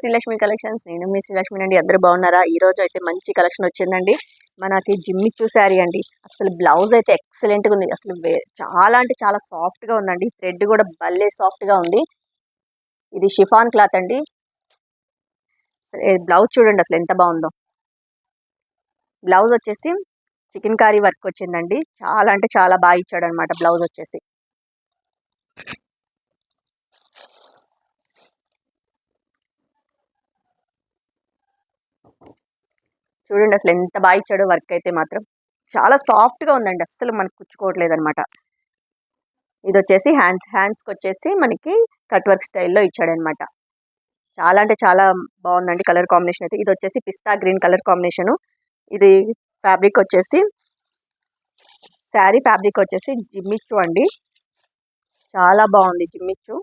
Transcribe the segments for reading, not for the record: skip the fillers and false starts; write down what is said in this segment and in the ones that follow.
Srilakshmi collections. నేను మీ శ్రీలక్ష్మి అండి. అందరూ బాగున్నారా? ఈ రోజు అయితే మంచి కలెక్షన్ వచ్చిందండి. మనకి జిమ్మిచూ శారీ అండి. అసలు బ్లౌజ్ అయితే ఎక్సలెంట్గా ఉంది. అసలు చాలా అంటే చాలా సాఫ్ట్గా ఉందండి. థ్రెడ్ కూడా భలే సాఫ్ట్గా ఉంది. ఇది షిఫాన్ క్లాత్ అండి. బ్లౌజ్ చూడండి అసలు ఎంత బాగుందో. బ్లౌజ్ వచ్చేసి చికెన్ కారీ వర్క్ వచ్చిందండి. చాలా అంటే చాలా బాగా ఇచ్చాడు అనమాట బ్లౌజ్ వచ్చేసి. చూడండి అసలు ఎంత బాగా ఇచ్చాడో వర్క్ అయితే మాత్రం చాలా సాఫ్ట్గా ఉందండి. అస్సలు మనకు కుచ్చుకోవట్లేదు అనమాట. ఇది వచ్చేసి హ్యాండ్స్కి వచ్చేసి మనకి కట్ వర్క్ స్టైల్లో ఇచ్చాడనమాట. చాలా అంటే చాలా బాగుందండి కలర్ కాంబినేషన్ అయితే. ఇది వచ్చేసి పిస్తా గ్రీన్ కలర్ కాంబినేషను. ఇది ఫ్యాబ్రిక్ వచ్చేసి శారీ ఫ్యాబ్రిక్ వచ్చేసి జిమ్మిచ్చు అండి. చాలా బాగుంది జిమ్మిచ్చు.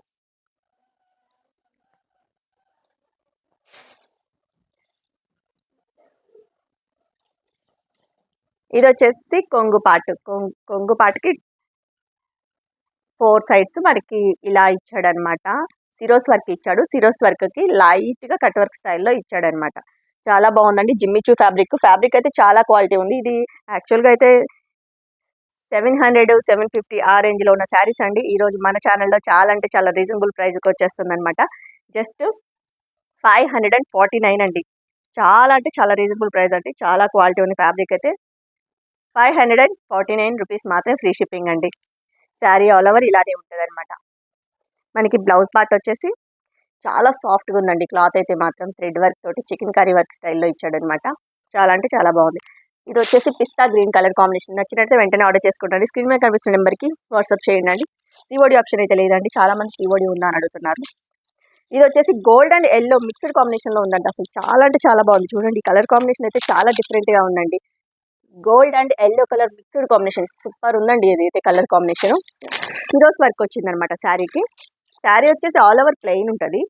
ఇది వచ్చేసి కొంగు పాటు. కొంగు పాటుకి 4 సైడ్స్ మనకి ఇలా ఇచ్చాడనమాట. సిరోస్ వర్క్ ఇచ్చాడు. సిరోస్ వర్క్కి లైట్గా కట్ వర్క్ స్టైల్లో ఇచ్చాడనమాట. చాలా బాగుందండి జిమ్మిచూ ఫ్యాబ్రిక్ అయితే చాలా క్వాలిటీ ఉంది. ఇది యాక్చువల్గా అయితే 700, 750 ఆ రేంజ్లో ఉన్న శారీస్ అండి. ఈరోజు మన ఛానల్లో చాలా అంటే చాలా రీజనబుల్ ప్రైస్కి వచ్చేస్తుంది అనమాట. జస్ట్ 549 అండి. చాలా అంటే చాలా రీజనబుల్ ప్రైస్ అండి. చాలా క్వాలిటీ ఉంది ఫ్యాబ్రిక్ అయితే. 549 రూపీస్ మాత్రమే ఫ్రీ షిప్పింగ్ అండి. శారీ ఆల్ ఓవర్ ఇలానే ఉంటుంది అనమాట. మనకి బ్లౌజ్ పార్ట్ వచ్చేసి చాలా సాఫ్ట్గా ఉందండి. క్లాత్ అయితే మాత్రం థ్రెడ్ వర్క్ తోటి చికెన్ కర్రీ వర్క్ స్టైల్లో ఇచ్చాడనమాట. చాలా అంటే చాలా బాగుంది. ఇది వచ్చేసి పిస్తా గ్రీన్ కలర్ కాంబినేషన్. నచ్చినట్టే వెంటనే ఆర్డర్ చేసుకుంటాండి. స్క్రీన్ మీద కనిపిస్తున్న నెంబర్కి వాట్సాప్ చేయండి అండి. పీఓడి ఆప్షన్ అయితే లేదండి. చాలా మంది పీఓడి ఉందా అని అడుగుతున్నారు. ఇది వచ్చేసి గోల్డ్ అండ్ ఎల్లో మిక్స్డ్ కాంబినేషన్లో ఉందండి. అసలు చాలా అంటే చాలా బాగుంది. చూడండి కలర్ కాంబినేషన్ అయితే చాలా డిఫరెంట్గా ఉందండి. Gold and yellow colour mixed combination super ఉందండి. ఇది అయితే కలర్ కాంబినేషన్. సిరోస్ వర్క్ వచ్చిందనమాట శారీకి. శారీ వచ్చేసి ఆల్ ఓవర్ ప్లెయిన్ ఉంటుంది.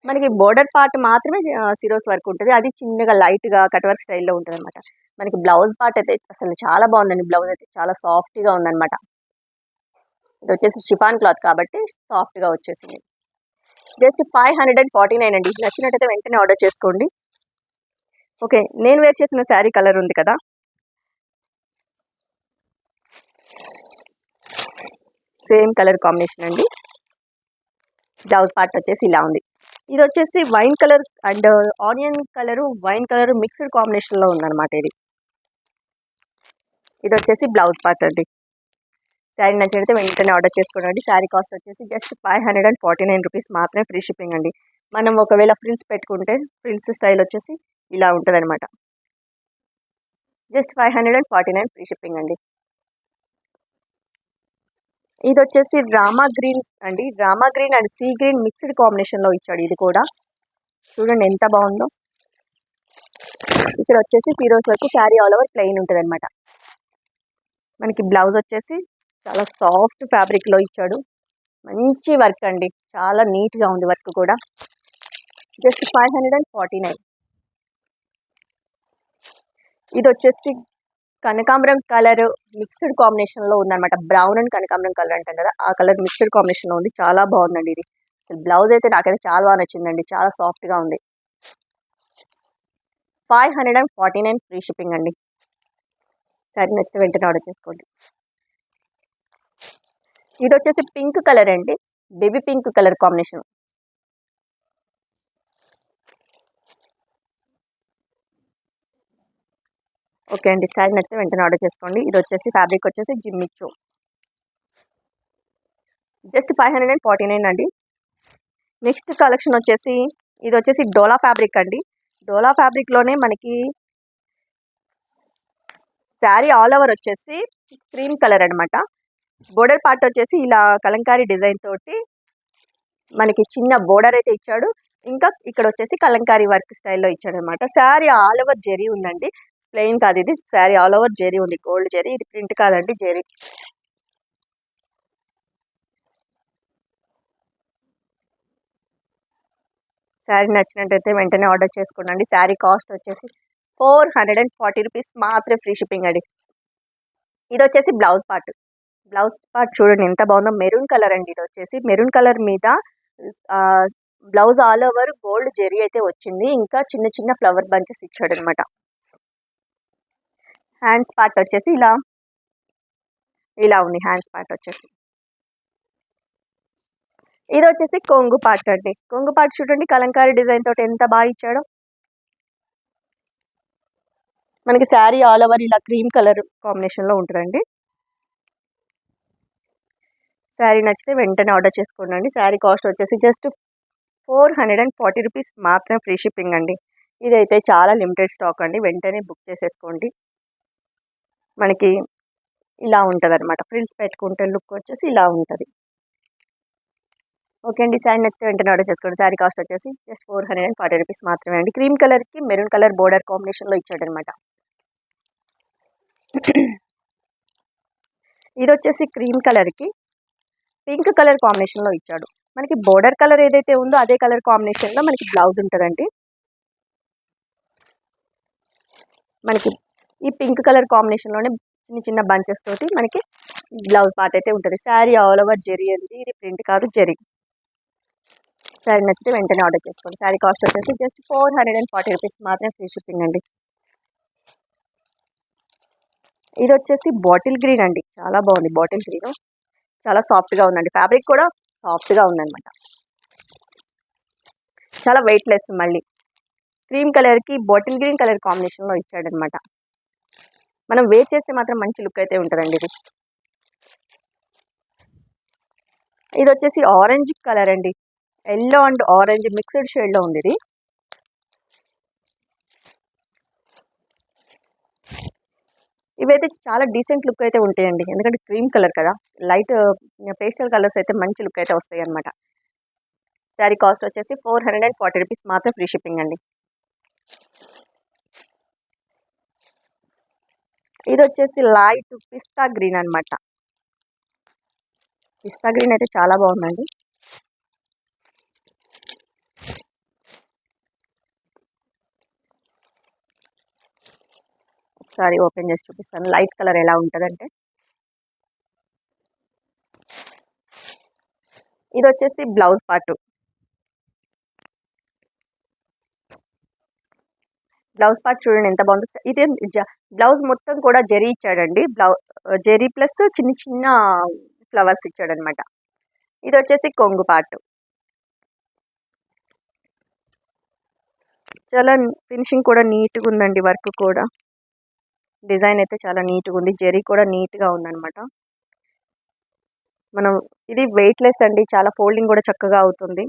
మనకి బోర్డర్ పార్ట్ మాత్రమే సిరోస్ వర్క్ ఉంటుంది. అది చిన్నగా లైట్గా కట్ వర్క్ స్టైల్లో ఉంటుంది అనమాట. మనకి బ్లౌజ్ పార్ట్ అయితే అసలు చాలా బాగుందండి. బ్లౌజ్ అయితే చాలా సాఫ్ట్గా ఉందన్నమాట. ఇది వచ్చేసి షిఫాన్ క్లాత్ కాబట్టి సాఫ్ట్గా వచ్చేసింది. జస్ట్ 549 అండి. నచ్చినట్టయితే వెంటనే ఆర్డర్ చేసుకోండి. ఓకే, నేను వేర్ చేసిన శారీ కలర్ ఉంది కదా, సేమ్ కలర్ కాంబినేషన్ అండి. బ్లౌజ్ పార్ట్ వచ్చేసి ఇలా ఉంది. ఇది వచ్చేసి wine colour and onion colour wine colour mixed కాంబినేషన్లో ఉందన్నమాట. ఇది వచ్చేసి బ్లౌజ్ పార్ట్ అండి. శారీ నచ్చినట్లయితే వెంటనే ఆర్డర్ చేసుకోండి. శారీ కాస్ట్ వచ్చేసి జస్ట్ 549 రూపీస్ మాత్రమే ఫ్రీ షిప్పింగ్ అండి. మనం ఒకవేళ ఫ్రిల్స్ పెట్టుకుంటే ఫ్రిల్స్ స్టైల్ వచ్చేసి ఇలా ఉంటుంది అనమాట. జస్ట్ 549 ఫ్రీ షిప్పింగ్ అండి. ఇది వచ్చేసి రామా గ్రీన్ అండి. Rama green and sea green mixed కాంబినేషన్లో ఇచ్చాడు. ఇది కూడా చూడండి ఎంత బాగుందో. ఇక్కడ వచ్చేసి ఫీరోస్ వరకు శారీ ఆల్ ఓవర్ ప్లెయిన్ ఉంటుంది అనమాట. మనకి బ్లౌజ్ వచ్చేసి చాలా సాఫ్ట్ ఫ్యాబ్రిక్లో ఇచ్చాడు. మంచి వర్క్ అండి. చాలా నీట్గా ఉంది వర్క్ కూడా. జస్ట్ 549. ఇది వచ్చేసి కనకాంబరం కలర్ మిక్స్డ్ కాంబినేషన్లో ఉందన్నమాట. బ్రౌన్ అండ్ కనకాంబరం కలర్ అంటాం కదా, ఆ కలర్ మిక్స్డ్ కాంబినేషన్లో ఉంది. చాలా బాగుందండి ఇది. అసలు బ్లౌజ్ అయితే నాకైతే చాలా బాగా నచ్చిందండి. చాలా సాఫ్ట్గా ఉంది. 549 ఫ్రీ షిప్పింగ్ అండి. సరే, నచ్చితే వెంటనే ఆర్డర్ చేసుకోండి. ఇది వచ్చేసి పింక్ కలర్ అండి. Baby pink colour combination. Okay అండి, శారీ నచ్చితే వెంటనే ఆర్డర్ చేసుకోండి. ఇది వచ్చేసి ఫ్యాబ్రిక్ వచ్చేసి జిమ్మిచ్చు. జస్ట్ 549 అండి. నెక్స్ట్ కలెక్షన్ వచ్చేసి ఇది వచ్చేసి డోలా ఫ్యాబ్రిక్ అండి. డోలా ఫ్యాబ్రిక్లోనే మనకి శారీ ఆల్ ఓవర్ వచ్చేసి క్రీమ్ కలర్ అనమాట. బోర్డర్ పార్ట్ వచ్చేసి ఇలా కలంకారీ డిజైన్ తోటి మనకి చిన్న బోర్డర్ అయితే ఇచ్చాడు. ఇంకా ఇక్కడ వచ్చేసి కలంకారీ వర్క్ స్టైల్లో ఇచ్చాడు అనమాట. శారీ ఆల్ ఓవర్ జెరీ ఉందండి. ప్లెయిన్ కాదు ఇది. శారీ ఆల్ ఓవర్ జెరీ ఉంది. గోల్డ్ జెరీ. ఇది ప్రింట్ కాదండి, జెరీ. శారీ నచ్చినట్టయితే వెంటనే ఆర్డర్ చేసుకోండి. శారీ కాస్ట్ వచ్చేసి 440 రూపీస్ మాత్రమే ఫ్రీ షిప్పింగ్ అండి. ఇది వచ్చేసి బ్లౌజ్ పార్ట్ చూడండి ఎంత బాగుందో. మెరూన్ కలర్ అండి. ఇది వచ్చేసి మెరూన్ కలర్ మీద blouse all over gold zari అయితే వచ్చింది. ఇంకా చిన్న చిన్న ఫ్లవర్ బంచెస్ ఇచ్చాడు అనమాట. హ్యాండ్స్ పార్ట్ వచ్చేసి ఇలా ఉంది. హ్యాండ్స్ పార్ట్ వచ్చేసి ఇది వచ్చేసి కొంగు పార్ట్ అండి. కొంగు పార్ట్ చూడండి కలంకారీ డిజైన్ తోటి ఎంత బాగా ఇచ్చాడో. మనకి శారీ ఆల్ ఓవర్ ఇలా క్రీమ్ కలర్ కాంబినేషన్లో ఉంటుందండి. శారీ నచ్చితే వెంటనే ఆర్డర్ చేసుకోండి. శారీ కాస్ట్ వచ్చేసి జస్ట్ 440 రూపీస్ మాత్రం, ఫ్రీ షిప్పింగ్ అండి. ఇదైతే చాలా లిమిటెడ్ స్టాక్ అండి, వెంటనే బుక్ చేసేసుకోండి. మనకి ఇలా ఉంటుంది అనమాట. ఫ్రిల్స్ పెట్టుకుంటే లుక్ వచ్చేసి ఇలా ఉంటుంది. ఓకే అండి, శారీ నచ్చితే వెంటనే ఆర్డర్ చేసుకోండి. శారీ కాస్ట్ వచ్చేసి జస్ట్ 440 రూపీస్ మాత్రమే అండి. క్రీమ్ కలర్కి మెరూన్ కలర్ బోర్డర్ కాంబినేషన్లో ఇచ్చాడు అనమాట. ఇది వచ్చేసి క్రీమ్ కలర్కి పింక్ కలర్ కాంబినేషన్లో ఇచ్చాడు. మనకి బోర్డర్ కలర్ ఏదైతే ఉందో అదే కలర్ కాంబినేషన్లో మనకి బ్లౌజ్ ఉంటుందండి. మనకి ఈ పింక్ కలర్ కాంబినేషన్లోనే చిన్న చిన్న బంచెస్ తోటి మనకి బ్లౌజ్ పార్ట్ అయితే ఉంటుంది. శారీ ఆల్ ఓవర్ జెరీ అండి, ఇది ప్రింట్ కాదు జెరీ. శారీ నచ్చితే వెంటనే ఆర్డర్ చేసుకోండి. శారీ కాస్ట్ వచ్చేసి జస్ట్ 440 రూపీస్ మాత్రమే, ఫ్రీ షిప్పింగ్ అండి. ఇది వచ్చేసి బాటిల్ గ్రీన్ అండి, చాలా బాగుంది. బాటిల్ గ్రీన్ చాలా సాఫ్ట్గా ఉందండి. ఫ్యాబ్రిక్ కూడా సాఫ్ట్గా ఉందన్నమాట. చాలా వెయిట్లెస్. మళ్ళీ క్రీమ్ కలర్కి బాటిల్ గ్రీన్ కలర్ కాంబినేషన్లో ఇచ్చాడనమాట. మనం వేర్ చేస్తే మాత్రం మంచి లుక్ అయితే ఉంటుందండి. ఇది వచ్చేసి ఆరెంజ్ కలర్ అండి, ఎల్లో అండ్ ఆరెంజ్ మిక్స్డ్ షేడ్లో ఉంది ఇది. ఇవైతే చాలా డీసెంట్ లుక్ అయితే ఉంటాయండి, ఎందుకంటే క్రీమ్ కలర్ కదా, లైట్ పేస్టల్ కలర్స్ అయితే మంచి లుక్ అయితే వస్తాయి అనమాట. శారీ కాస్ట్ వచ్చేసి 440 రూపీస్ మాత్రం, ఫ్రీ షిప్పింగ్ అండి. ఇది వచ్చేసి లైట్ పిస్తా గ్రీన్ అనమాట. పిస్తా గ్రీన్ అయితే చాలా బాగుందండి. ఒకసారి ఓపెన్ చేసి చూపిస్తాను లైట్ కలర్ ఎలా ఉంటుందంటే. ఇది వచ్చేసి బ్లౌజ్ పార్ట్. బ్లౌజ్ పార్ట్ చూడండి ఎంత బాగుంది. ఇదే బ్లౌజ్ మొత్తం కూడా జెరీ ఇచ్చాడండి. జెరీ ప్లస్ చిన్న చిన్న ఫ్లవర్స్ ఇచ్చాడనమాట. ఇది వచ్చేసి కొంగు పార్ట్. చాలా ఫినిషింగ్ కూడా నీట్గా ఉందండి. వర్క్ కూడా డిజైన్ అయితే చాలా నీట్గా ఉంది. జెరీ కూడా నీట్గా ఉందన్నమాట. మనం ఇది వెయిట్లెస్ అండి, చాలా ఫోల్డింగ్ కూడా చక్కగా అవుతుంది.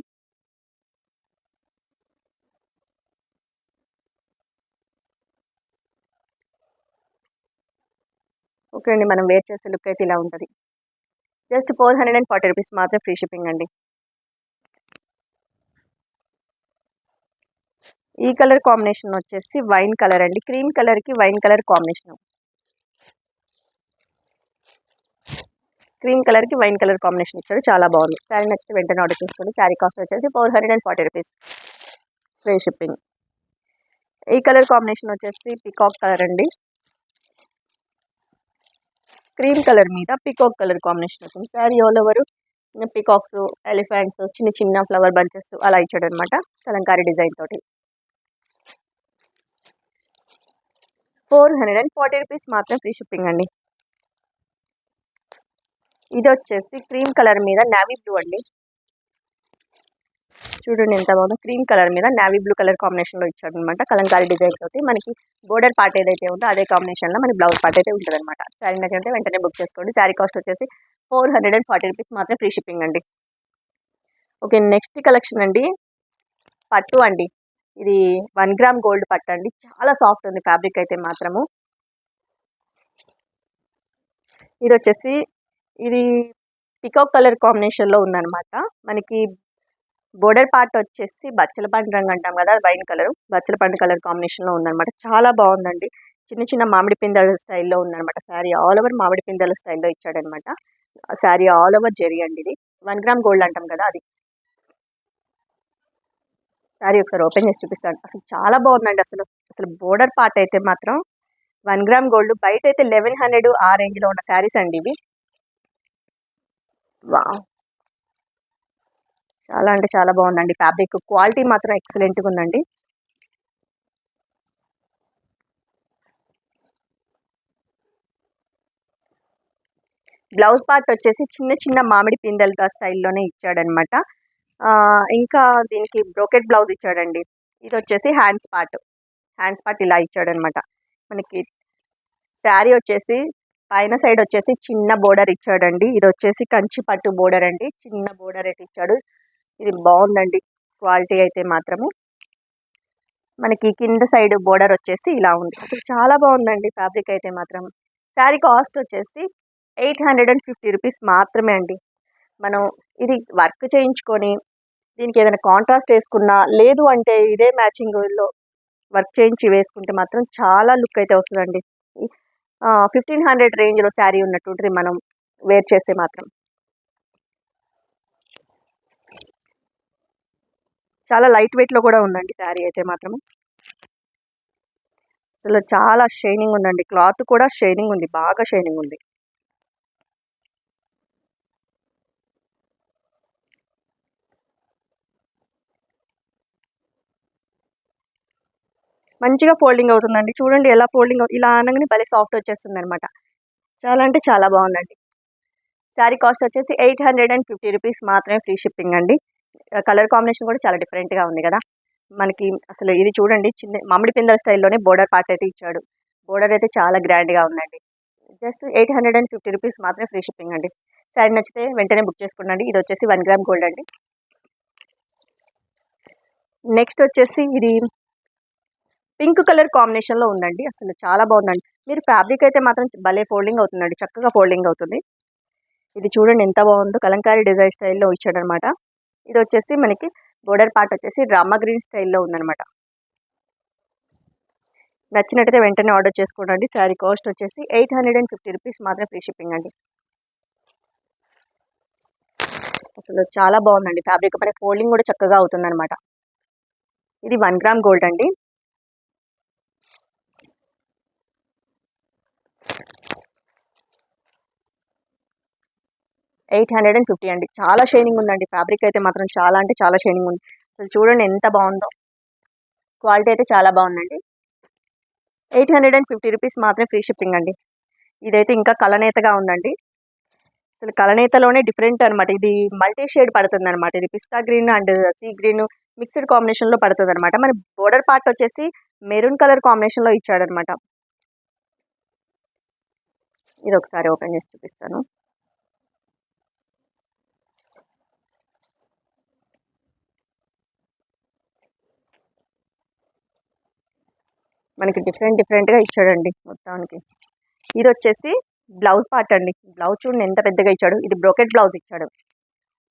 ఓకే అండి, మనం వేర్ చేసే లుక్ అయితే ఇలా ఉంటుంది. జస్ట్ 440 రూపీస్ మాత్రం, ఫ్రీ షిప్పింగ్ అండి. ఈ కలర్ కాంబినేషన్ వచ్చేసి వైన్ కలర్ అండి. క్రీమ్ కలర్కి వైన్ కలర్ కాంబినేషన్. క్రీమ్ కలర్కి వైన్ కలర్ కాంబినేషన్ ఇచ్చాడు, చాలా బాగుంది. శారీ నచ్చితే వెంటనే ఆర్డర్ చేసుకోండి. శారీ కాస్ట్ వచ్చేసి 440 రూపీస్, ఫ్రీ షిప్పింగ్. ఈ కలర్ కాంబినేషన్ వచ్చేసి పికాక్ కలర్ అండి. క్రీమ్ కలర్ మీద పికాక్ కలర్ కాంబినేషన్ వస్తుంది. Sari all over peacocks, elephants, చిన్న చిన్న ఫ్లవర్ బంచెస్ అలా ఇచ్చాడు అనమాట, కలంకారీ డిజైన్ తోటి. 440 రూపీస్ మాత్రం, ఫ్రీ షిప్పింగ్ అండి. ఇది వచ్చేసి క్రీమ్ కలర్ మీద నావీ బ్లూ అండి. చూడండి ఎంత బాగుందో. క్రీమ్ కలర్ మీద నావీ బ్లూ కలర్ కాంబినేషన్లో ఇచ్చాడు అనమాట, కలంకారీ డిజైన్ తోటి. మనకి బోర్డర్ పార్ట్ ఏదైతే ఉందో అదే కాంబినేషన్లో మనకి బ్లౌజ్ పార్ట్ అయితే ఉంటుంది అనమాట. శారీ నచ్చితే వెంటనే బుక్ చేసుకోండి. శారీ కాస్ట్ వచ్చేసి 440 రూపీస్ మాత్రం, ఫ్రీ షిప్పింగ్ అండి. ఓకే, నెక్స్ట్ కలెక్షన్ అండి పట్టు అండి. ఇది 1 గ్రామ్ గోల్డ్ పట్టు అండి, చాలా సాఫ్ట్ ఉంది ఫ్యాబ్రిక్ అయితే మాత్రము. ఇది వచ్చేసి ఇది పికాక్ కలర్ కాంబినేషన్లో ఉందన్నమాట. మనకి బోర్డర్ పార్ట్ వచ్చేసి బచ్చల పండు రంగు అంటాం కదా, వైన్ కలర్, బచ్చల పండు కలర్ కాంబినేషన్లో ఉందన్నమాట. చాలా బాగుందండి. చిన్న చిన్న మామిడి పిందెల స్టైల్లో ఉందన్నమాట. శారీ ఆల్ ఓవర్ మామిడి పిందెల స్టైల్లో ఇచ్చాడనమాట. శారీ ఆల్ ఓవర్ జెరీ అండి. ఇది 1 గ్రామ్ గోల్డ్ అంటాం కదా అది. శారీ ఒకసారి ఓపెన్ చేసి చూపిస్తాను. అసలు చాలా బాగుందండి. అసలు బోర్డర్ పార్ట్ అయితే మాత్రం 1 గ్రామ్ గోల్డ్. బయట అయితే 1100 ఆ రేంజ్లో ఉన్న శారీస్ అండి ఇవి. వావ్, చాలా అంటే చాలా బాగుందండి. ఫ్యాబ్రిక్ క్వాలిటీ మాత్రం ఎక్సలెంట్గా ఉందండి. బ్లౌజ్ పార్ట్ వచ్చేసి చిన్న చిన్న మామిడి పిందెలతో స్టైల్లోనే ఇచ్చాడనమాట. ఇంకా దీనికి బ్రోకెట్ బ్లౌజ్ ఇచ్చాడండి. ఇది వచ్చేసి హ్యాండ్స్ పార్ట్ ఇలా ఇచ్చాడనమాట. మనకి శారీ వచ్చేసి పైన సైడ్ వచ్చేసి చిన్న బోర్డర్ ఇచ్చాడండి. ఇది వచ్చేసి కంచి పట్టు బోర్డర్ అండి. చిన్న బోర్డర్ అయితే ఇచ్చాడు. ఇది బాగుందండి క్వాలిటీ అయితే మాత్రము. మనకి కింద సైడ్ బోర్డర్ వచ్చేసి ఇలా ఉంది. అసలు చాలా బాగుందండి ఫ్యాబ్రిక్ అయితే మాత్రం. శారీ కాస్ట్ వచ్చేసి 850 రూపీస్ మాత్రమే అండి. మనం ఇది వర్క్ చేయించుకొని దీనికి ఏదైనా కాంట్రాస్ట్ వేసుకున్నా, లేదు అంటే ఇదే మ్యాచింగ్లో వర్క్ చేయించి వేసుకుంటే మాత్రం చాలా లుక్ అయితే వస్తుందండి. 1500 రేంజ్లో శారీ ఉన్నట్టు ఉంటుంది మనం వేర్ చేస్తే మాత్రం. చాలా లైట్ వెయిట్లో కూడా ఉందండి శారీ అయితే మాత్రము. అసలు చాలా షైనింగ్ ఉందండి. క్లాత్ కూడా షైనింగ్ ఉంది, బాగా షైనింగ్ ఉంది. మంచిగా ఫోల్డింగ్ అవుతుందండి. చూడండి ఎలా ఫోల్డింగ్ ఇలా అనగానే భలే సాఫ్ట్ వచ్చేస్తుంది అనమాట. చాలా అంటే చాలా బాగుందండి. శారీ కాస్ట్ వచ్చేసి 850 రూపీస్ మాత్రమే, ఫ్రీ షిప్పింగ్ అండి. కలర్ కాంబినేషన్ కూడా చాలా డిఫరెంట్గా ఉంది కదా మనకి. అసలు ఇది చూడండి, చిన్న మామిడి పిందెల స్టైల్లోనే బోర్డర్ పార్ట్ అయితే ఇచ్చాడు. బోర్డర్ అయితే చాలా గ్రాండ్గా ఉందండి. జస్ట్ 850 రూపీస్ మాత్రమే, ఫ్రీ షిప్పింగ్ అండి. శారీ నచ్చితే వెంటనే బుక్ చేసుకోండి. ఇది వచ్చేసి 1 గ్రామ్ గోల్డ్ అండి. నెక్స్ట్ వచ్చేసి ఇది పింక్ కలర్ కాంబినేషన్లో ఉందండి. అసలు చాలా బాగుందండి. మీరు ఫ్యాబ్రిక్ అయితే మాత్రం భలే ఫోల్డింగ్ అవుతుందండి, చక్కగా ఫోల్డింగ్ అవుతుంది. ఇది చూడండి ఎంత బాగుందో, కలంకారీ డిజైన్ స్టైల్లో ఇచ్చాడనమాట. ఇది వచ్చేసి మనకి బోర్డర్ పార్ట్ వచ్చేసి రామ గ్రీన్ స్టైల్లో ఉందనమాట. నచ్చినట్టయితే వెంటనే ఆర్డర్ చేసుకోండి. శారీ కాస్ట్ వచ్చేసి 850 రూపీస్ మాత్రం, ఫ్రీ షిప్పింగ్ అండి. అసలు చాలా బాగుందండి ఫ్యాబ్రిక్, మనకి ఫోల్డింగ్ కూడా చక్కగా అవుతుందన్నమాట. ఇది 1 గ్రామ్ గోల్డ్ అండి. $850 అండి. చాలా షైనింగ్ ఉందండి ఫ్యాబ్రిక్ అయితే మాత్రం, చాలా అంటే చాలా షైనింగ్ ఉంది. అసలు చూడండి ఎంత బాగుందో, క్వాలిటీ అయితే చాలా బాగుందండి. 850 రూపీస్ మాత్రమే, ఫ్రీ షిప్పింగ్ అండి. ఇదైతే ఇంకా కలనేతగా ఉందండి. అసలు కలనేతలోనే డిఫరెంట్ అనమాట. ఇది మల్టీ షేడ్ పడుతుంది అనమాట. ఇది pista green and sea green mixed కాంబినేషన్లో పడుతుంది అనమాట. మన బోర్డర్ పార్ట్ వచ్చేసి మెరూన్ కలర్ కాంబినేషన్లో ఇచ్చాడనమాట. ఇది ఒకసారి ఓపెన్ చేసి చూపిస్తాను. మనకి డిఫరెంట్గా ఇచ్చాడండి మొత్తానికి. ఇది వచ్చేసి బ్లౌజ్ పార్ట్ అండి. బ్లౌజ్ చూడండి ఎంత పెద్దగా ఇచ్చాడు. ఇది బ్రోకెట్ బ్లౌజ్ ఇచ్చాడు.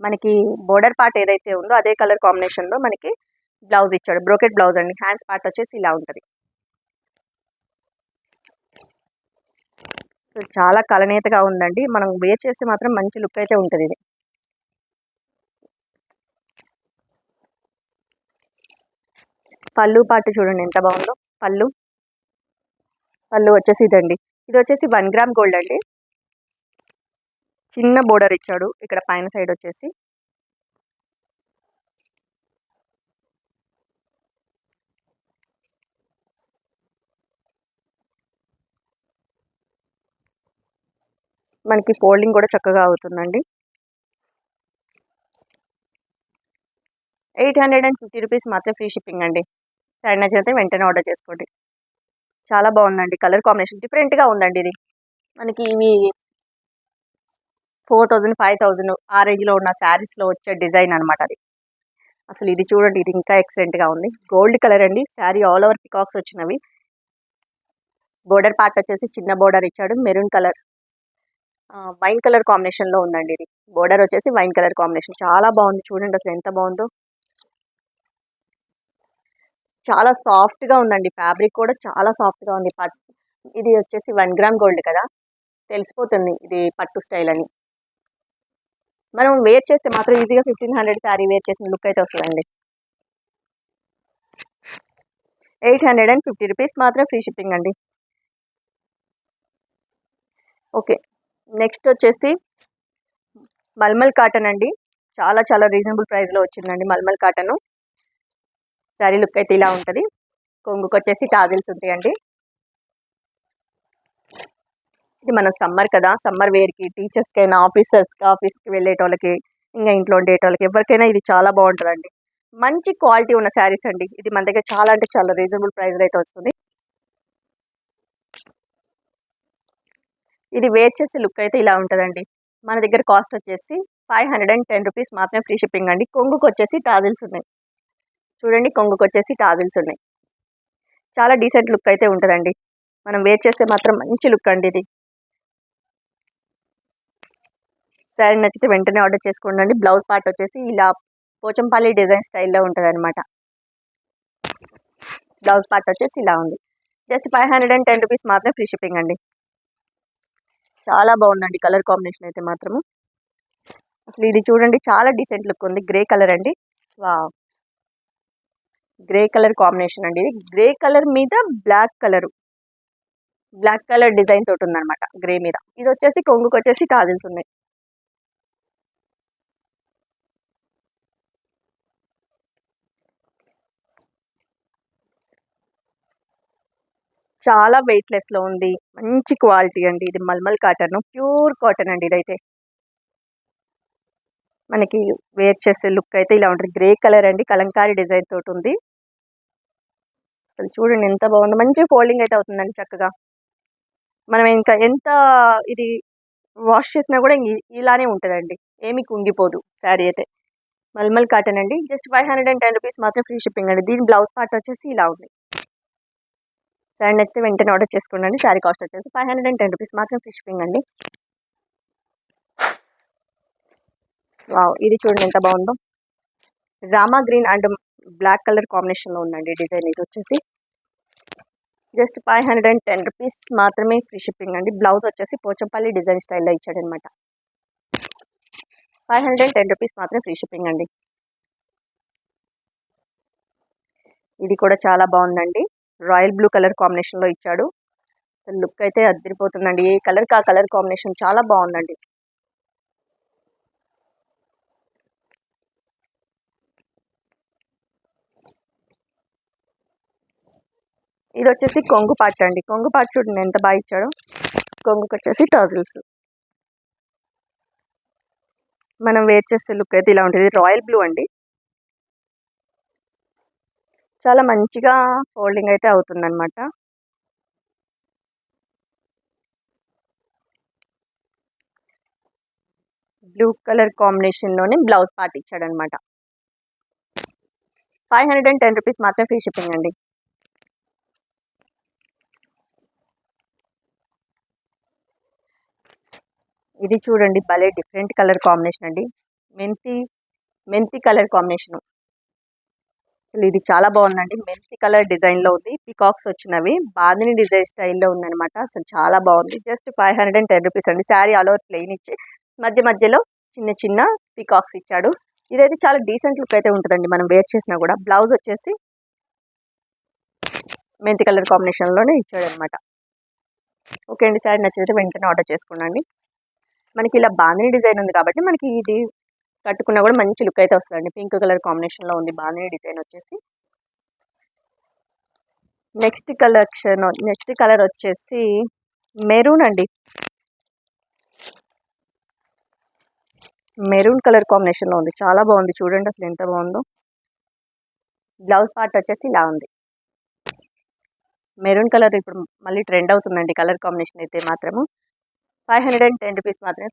మనకి బోర్డర్ పార్ట్ ఏదైతే ఉందో అదే కలర్ కాంబినేషన్లో మనకి బ్లౌజ్ ఇచ్చాడు. బ్రోకెట్ బ్లౌజ్ అండి. హ్యాండ్స్ పార్ట్ వచ్చేసి ఇలా ఉంటుంది. చాలా కలనేతగా ఉందండి. మనం వేర్ చేస్తే మాత్రం మంచి లుక్ అయితే ఉంటుంది. ఇది పళ్ళు పార్ట్ చూడండి ఎంత బాగుందో. పళ్ళు వచ్చేసి ఇదండి. ఇది వచ్చేసి 1 గ్రామ్ గోల్డ్ అండి. చిన్న బోర్డర్ ఇచ్చాడు ఇక్కడ పైన సైడ్ వచ్చేసి. మనకి ఫోల్డింగ్ కూడా చక్కగా అవుతుందండి. 850 రూపీస్ మాత్రం, ఫ్రీ షిప్పింగ్ అండి. సైడ్ నచ్చితే వెంటనే ఆర్డర్ చేసుకోండి. చాలా బాగుందండి. కలర్ కాంబినేషన్ డిఫరెంట్గా ఉందండి. ఇది మనకి ఇవి 4000 5000 ఆ రేంజ్లో ఉన్న శారీస్లో వచ్చే డిజైన్ అనమాట అది. అసలు ఇది చూడండి, ఇది ఇంకా ఎక్సలెంట్గా ఉంది. గోల్డ్ కలర్ అండి. శారీ ఆల్ ఓవర్ పికాక్స్ వచ్చినవి. బోర్డర్ పార్ట్ వచ్చేసి చిన్న బోర్డర్ ఇచ్చాడు. మెరూన్ కలర్ వైన్ కలర్ కాంబినేషన్లో ఉందండి. ఇది బోర్డర్ వచ్చేసి వైన్ కలర్ కాంబినేషన్. చాలా బాగుంది చూడండి అసలు ఎంత బాగుందో. చాలా సాఫ్ట్గా ఉందండి. ఫ్యాబ్రిక్ కూడా చాలా సాఫ్ట్గా ఉంది. ఇది వచ్చేసి 1 గ్రామ్ గోల్డ్ కదా, తెలిసిపోతుంది ఇది పట్టు స్టైల్ అని. మనం వేర్ చేస్తే మాత్రం ఈజీగా 1500 శారీ వేర్ చేసిన లుక్ అయితే వస్తుందండి. 850 రూపీస్ మాత్రం, ఫ్రీ షిప్పింగ్ అండి. ఓకే, నెక్స్ట్ వచ్చేసి మల్మల్ కాటన్ అండి. చాలా చాలా రీజనబుల్ ప్రైస్లో వచ్చిందండి మల్మల్ కాటన్. శారీ లుక్ అయితే ఇలా ఉంటుంది. కొంగుకు వచ్చేసి టాజిల్స్ ఉంటాయండి. ఇది మన సమ్మర్ కదా, సమ్మర్ వేర్కి, టీచర్స్కైనా, ఆఫీస్కి వెళ్ళేటోళ్ళకి, ఇంకా ఇంట్లో ఉండేటోళ్ళకి ఎవరికైనా ఇది చాలా బాగుంటుందండి. మంచి క్వాలిటీ ఉన్న శారీస్ అండి. ఇది మన దగ్గర చాలా అంటే చాలా రీజనబుల్ ప్రైస్లో అయితే వస్తుంది. ఇది వేర్ చేసే లుక్ అయితే ఇలా ఉంటుందండి. మన దగ్గర కాస్ట్ వచ్చేసి 510 రూపీస్ మాత్రమే, ఫ్రీ షిప్పింగ్ అండి. కొంగుకు వచ్చేసి టాజిల్స్ ఉన్నాయి. చూడండి, కొంగుకు వచ్చేసి టాజిల్స్ ఉన్నాయి. చాలా డీసెంట్ లుక్ అయితే ఉంటుందండి. మనం వేర్ చేస్తే మాత్రం మంచి లుక్ అండి ఇది. శారీ నచ్చితే వెంటనే ఆర్డర్ చేసుకోండి. బ్లౌజ్ పార్ట్ వచ్చేసి ఇలా పోచంపల్లి డిజైన్ స్టైల్లో ఉంటుంది అనమాట. బ్లౌజ్ పార్ట్ వచ్చేసి ఇలా ఉంది. జస్ట్ 510 రూపీస్ మాత్రమే, ఫ్రీ షిప్పింగ్ అండి. చాలా బాగుందండి కలర్ కాంబినేషన్ అయితే మాత్రము. అసలు ఇది చూడండి, చాలా డీసెంట్ లుక్ ఉంది. గ్రే కలర్ అండి. వావ్, గ్రే కలర్ కాంబినేషన్ అండి. ఇది గ్రే కలర్ మీద బ్లాక్ కలర్ డిజైన్ తోటి ఉందన్నమాట, గ్రే మీద. ఇది వచ్చేసి కొంగుకు వచ్చేసి టాజిల్స్ ఉన్నాయి. చాలా వెయిట్లెస్లో ఉంది, మంచి క్వాలిటీ అండి. ఇది మల్మల్ కాటన్, ప్యూర్ కాటన్ అండి. ఇదైతే మనకి వేర్ చేసే లుక్ అయితే ఇలా ఉంటుంది. గ్రే కలర్ అండి, కలంకారీ డిజైన్ తోటి ఉంది. అసలు చూడండి ఎంత బాగుందో. మంచి ఫోల్డింగ్ అయితే అవుతుందండి చక్కగా. మనం ఇంకా ఎంత ఇది వాష్ చేసినా కూడా ఇలానే ఉంటుందండి, ఏమి కుంగిపోదు శారీ అయితే. మల్మల్ కాటన్ అండి. జస్ట్ 510 రూపీస్ మాత్రం, ఫ్రీ షిప్పింగ్ అండి. దీని బ్లౌజ్ పార్ట్ వచ్చేసి ఇలా ఉంది. శారీ నచ్చితే వెంటనే ఆర్డర్ చేసుకోండి. శారీ కాస్ట్ వచ్చేసి 510 రూపీస్ మాత్రం, ఫ్రీ షిప్పింగ్ అండి. వావ్, ఇది చూడండి ఎంత బాగుందో. Rama green and black colour కాంబినేషన్లో ఉందండి డిజైన్. ఇది వచ్చేసి జస్ట్ 510 రూపీస్ మాత్రమే, ఫ్రీ షిప్పింగ్ అండి. బ్లౌజ్ వచ్చేసి పోచంపల్లి డిజైన్ స్టైల్లో ఇచ్చాడనమాట. 510 రూపీస్ మాత్రమే, ఫ్రీ షిప్పింగ్ అండి. ఇది కూడా చాలా బాగుందండి. రాయల్ బ్లూ కలర్ కాంబినేషన్లో ఇచ్చాడు. లుక్ అయితే అదిరిపోతుందండి. ఏ కలర్కి ఆ కలర్ కాంబినేషన్ చాలా బాగుందండి. ఇది వచ్చేసి కొంగు పార్ట్ అండి. కొంగు పార్ట్ చూడండి ఎంత బాగా ఇచ్చాడో. కొంగుకు వచ్చేసి టాజిల్స్. మనం వేర్ చేసే లుక్ అయితే ఇలా ఉంటుంది. రాయల్ బ్లూ అండి. చాలా మంచిగా ఫోల్డింగ్ అయితే అవుతుందన్నమాట. బ్లూ కలర్ కాంబినేషన్లోనే బ్లౌజ్ పార్ట్ ఇచ్చాడనమాట. 510 రూపీస్ మాత్రం, ఫ్రీ షిప్పింగ్ అండి. ఇది చూడండి, భలే డిఫరెంట్ కలర్ కాంబినేషన్ అండి. మెంతి కలర్ కాంబినేషన్. అసలు ఇది చాలా బాగుందండి. మెంతి కలర్ డిజైన్లో ఉంది. పికాక్స్ వచ్చినవి బాందిని డిజైన్ స్టైల్లో ఉందన్నమాట. అసలు చాలా బాగుంది. జస్ట్ 510 రూపీస్ అండి. శారీ ఆల్ ఓవర్ ప్లెయిన్ ఇచ్చి మధ్యలో చిన్న చిన్న పికాక్స్ ఇచ్చాడు. ఇదైతే చాలా డీసెంట్ లుక్ అయితే ఉంటుందండి మనం వేర్ చేసినా కూడా. బ్లౌజ్ వచ్చేసి మెంతి కలర్ కాంబినేషన్లోనే ఇచ్చాడు అనమాట. ఓకే అండి, శారీ నచ్చితే వెంటనే ఆర్డర్ చేసుకోండి. మనకి ఇలా బాందిని డిజైన్ ఉంది కాబట్టి మనకి ఇది కట్టుకున్నా కూడా మంచి లుక్ అయితే వస్తుందండి. పింక్ కలర్ కాంబినేషన్లో ఉంది బాందిని డిజైన్ వచ్చేసి. నెక్స్ట్ కలర్ వచ్చేసి మెరూన్ అండి. మెరూన్ కలర్ కాంబినేషన్లో ఉంది. చాలా బాగుంది చూడండి, అసలు ఎంత బాగుందో. బ్లౌజ్ పార్ట్ వచ్చేసి ఇలా ఉంది. మెరూన్ కలర్ ఇప్పుడు మళ్ళీ ట్రెండ్ అవుతుందండి కలర్ కాంబినేషన్ అయితే మాత్రము. 510 రూపీస్ మాత్రమే,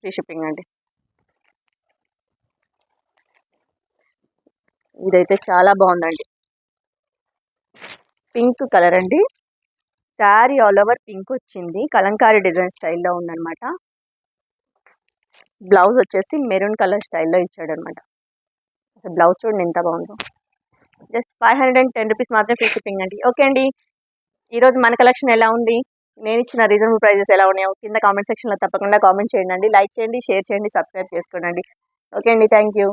ఫ్రీ షిప్పింగ్ అండి. ఇదైతే చాలా బాగుందండి. పింక్ కలర్ అండి. శారీ ఆల్ ఓవర్ పింక్ వచ్చింది. కలంకారీ డిజైన్ స్టైల్లో ఉందన్నమాట. బ్లౌజ్ వచ్చేసి మెరూన్ కలర్ స్టైల్లో ఇచ్చాడనమాట. అసలు బ్లౌజ్ చూడండి ఎంత బాగుందో. జస్ట్ 510 రూపీస్ మాత్రమే, ఫ్రీ షిప్పింగ్ అండి. ఓకే అండి, ఈరోజు మన కలెక్షన్ ఎలా ఉంది, నేను ఇచ్చిన రీజనబుల్ ప్రైజెస్ ఎలా ఉన్నాయో కింద కామెంట్ సెక్షన్లో తప్పకుండా కామెంట్ చేయండి. లైక్ చేయండి, షేర్ చేయండి, సబ్స్క్రైబ్ చేసుకోండి. ఓకే అండి, థ్యాంక్ యూ.